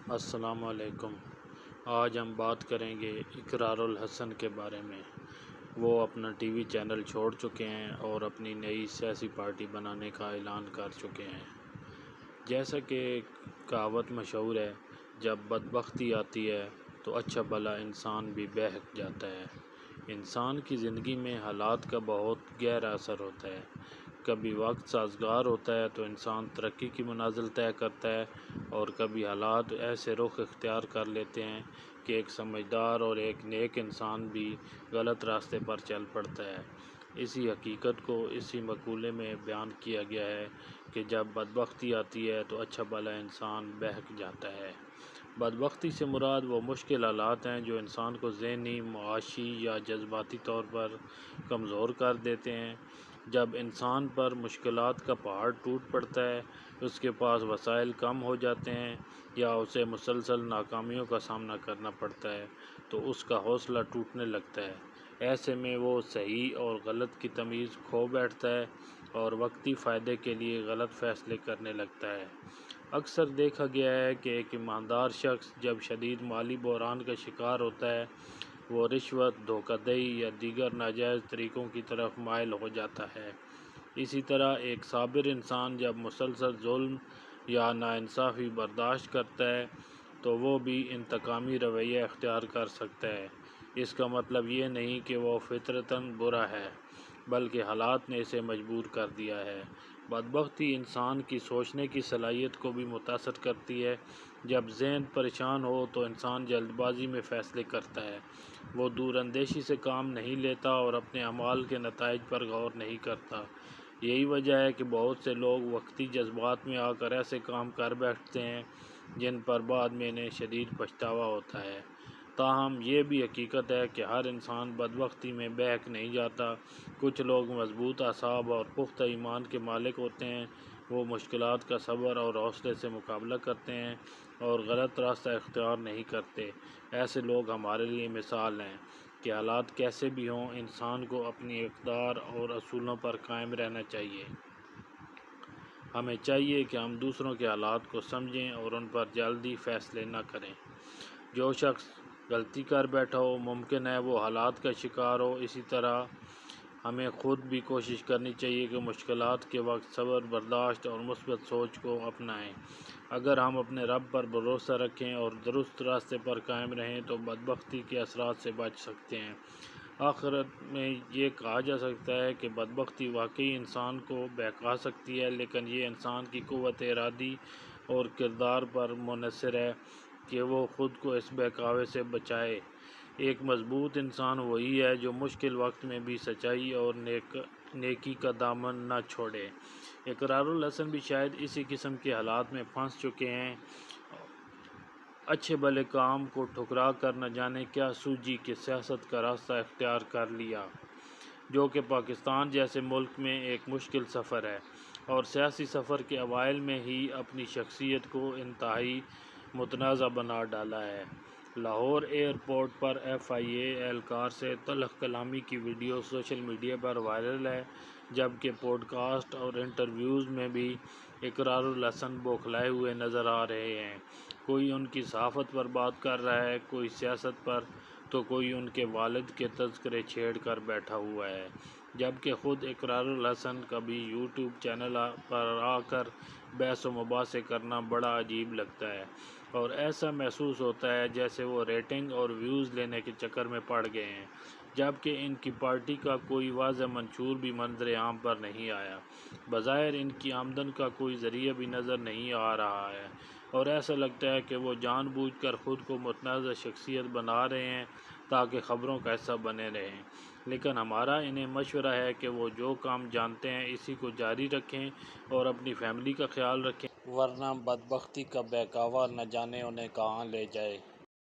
السلام علیکم۔ آج ہم بات کریں گے اقرار الحسن کے بارے میں۔ وہ اپنا ٹی وی چینل چھوڑ چکے ہیں اور اپنی نئی سیاسی پارٹی بنانے کا اعلان کر چکے ہیں۔ جیسا کہ کہاوت مشہور ہے، جب بدبختی آتی ہے تو اچھا بھلا انسان بھی بہک جاتا ہے۔ انسان کی زندگی میں حالات کا بہت گہرا اثر ہوتا ہے۔ کبھی وقت سازگار ہوتا ہے تو انسان ترقی کی منزل طے کرتا ہے، اور کبھی حالات ایسے رخ اختیار کر لیتے ہیں کہ ایک سمجھدار اور ایک نیک انسان بھی غلط راستے پر چل پڑتا ہے۔ اسی حقیقت کو اسی مقولے میں بیان کیا گیا ہے کہ جب بدبختی آتی ہے تو اچھا بھلا انسان بہک جاتا ہے۔ بدبختی سے مراد وہ مشکل حالات ہیں جو انسان کو ذہنی، معاشی یا جذباتی طور پر کمزور کر دیتے ہیں۔ جب انسان پر مشکلات کا پہاڑ ٹوٹ پڑتا ہے، اس کے پاس وسائل کم ہو جاتے ہیں یا اسے مسلسل ناکامیوں کا سامنا کرنا پڑتا ہے تو اس کا حوصلہ ٹوٹنے لگتا ہے۔ ایسے میں وہ صحیح اور غلط کی تمیز کھو بیٹھتا ہے اور وقتی فائدے کے لیے غلط فیصلے کرنے لگتا ہے۔ اکثر دیکھا گیا ہے کہ ایک ایماندار شخص جب شدید مالی بحران کا شکار ہوتا ہے، وہ رشوت، دھوکہ دہی یا دیگر ناجائز طریقوں کی طرف مائل ہو جاتا ہے۔ اسی طرح ایک صابر انسان جب مسلسل ظلم یا ناانصافی برداشت کرتا ہے تو وہ بھی انتقامی رویہ اختیار کر سکتا ہے۔ اس کا مطلب یہ نہیں کہ وہ فطرتاً برا ہے، بلکہ حالات نے اسے مجبور کر دیا ہے۔ بدبختی انسان کی سوچنے کی صلاحیت کو بھی متاثر کرتی ہے۔ جب ذہن پریشان ہو تو انسان جلد بازی میں فیصلے کرتا ہے، وہ دور اندیشی سے کام نہیں لیتا اور اپنے اعمال کے نتائج پر غور نہیں کرتا۔ یہی وجہ ہے کہ بہت سے لوگ وقتی جذبات میں آ کر ایسے کام کر بیٹھتے ہیں جن پر بعد میں انہیں شدید پچھتاوا ہوتا ہے۔ تاہم یہ بھی حقیقت ہے کہ ہر انسان بدبختی میں بہک نہیں جاتا۔ کچھ لوگ مضبوط اعصاب اور پختہ ایمان کے مالک ہوتے ہیں۔ وہ مشکلات کا صبر اور حوصلے سے مقابلہ کرتے ہیں اور غلط راستہ اختیار نہیں کرتے۔ ایسے لوگ ہمارے لیے مثال ہیں کہ حالات کیسے بھی ہوں، انسان کو اپنی اقدار اور اصولوں پر قائم رہنا چاہیے۔ ہمیں چاہیے کہ ہم دوسروں کے حالات کو سمجھیں اور ان پر جلدی فیصلے نہ کریں۔ جو شخص غلطی کر بیٹھا ہو، ممکن ہے وہ حالات کا شکار ہو۔ اسی طرح ہمیں خود بھی کوشش کرنی چاہیے کہ مشکلات کے وقت صبر، برداشت اور مثبت سوچ کو اپنائیں۔ اگر ہم اپنے رب پر بھروسہ رکھیں اور درست راستے پر قائم رہیں تو بدبختی کے اثرات سے بچ سکتے ہیں۔ آخرت میں یہ کہا جا سکتا ہے کہ بدبختی واقعی انسان کو بہکا سکتی ہے، لیکن یہ انسان کی قوت ارادی اور کردار پر منحصر ہے کہ وہ خود کو اس بہکاوے سے بچائے۔ ایک مضبوط انسان وہی ہے جو مشکل وقت میں بھی سچائی اور نیکی کا دامن نہ چھوڑے۔ اقرار الحسن بھی شاید اسی قسم کے حالات میں پھنس چکے ہیں۔ اچھے بھلے کام کو ٹھکرا کر نہ جانے کیا سوجی کہ سیاست کا راستہ اختیار کر لیا، جو کہ پاکستان جیسے ملک میں ایک مشکل سفر ہے، اور سیاسی سفر کے اوائل میں ہی اپنی شخصیت کو انتہائی متنازع بنا ڈالا ہے۔ لاہور ایئرپورٹ پر FIA اہلکار سے تلخ کلامی کی ویڈیو سوشل میڈیا پر وائرل ہے، جبکہ پوڈ کاسٹ اور انٹرویوز میں بھی اقرار الحسن بوکھلائے ہوئے نظر آ رہے ہیں۔ کوئی ان کی صحافت پر بات کر رہا ہے، کوئی سیاست پر، تو کوئی ان کے والد کے تذکرے چھیڑ کر بیٹھا ہوا ہے، جبکہ خود اقرار الحسن کبھی YouTube چینل پر آ کر بحث و مباحثے کرنا بڑا عجیب لگتا ہے، اور ایسا محسوس ہوتا ہے جیسے وہ ریٹنگ اور ویوز لینے کے چکر میں پڑ گئے ہیں، جبکہ ان کی پارٹی کا کوئی واضح منشور بھی منظر عام پر نہیں آیا۔ بظاہر ان کی آمدن کا کوئی ذریعہ بھی نظر نہیں آ رہا ہے، اور ایسا لگتا ہے کہ وہ جان بوجھ کر خود کو متنازع شخصیت بنا رہے ہیں تاکہ خبروں کا حصہ بنے رہیں۔ لیکن ہمارا انہیں مشورہ ہے کہ وہ جو کام جانتے ہیں اسی کو جاری رکھیں اور اپنی فیملی کا خیال رکھیں، ورنہ بدبختی کا بہکاوا نہ جانے انہیں کہاں لے جائے۔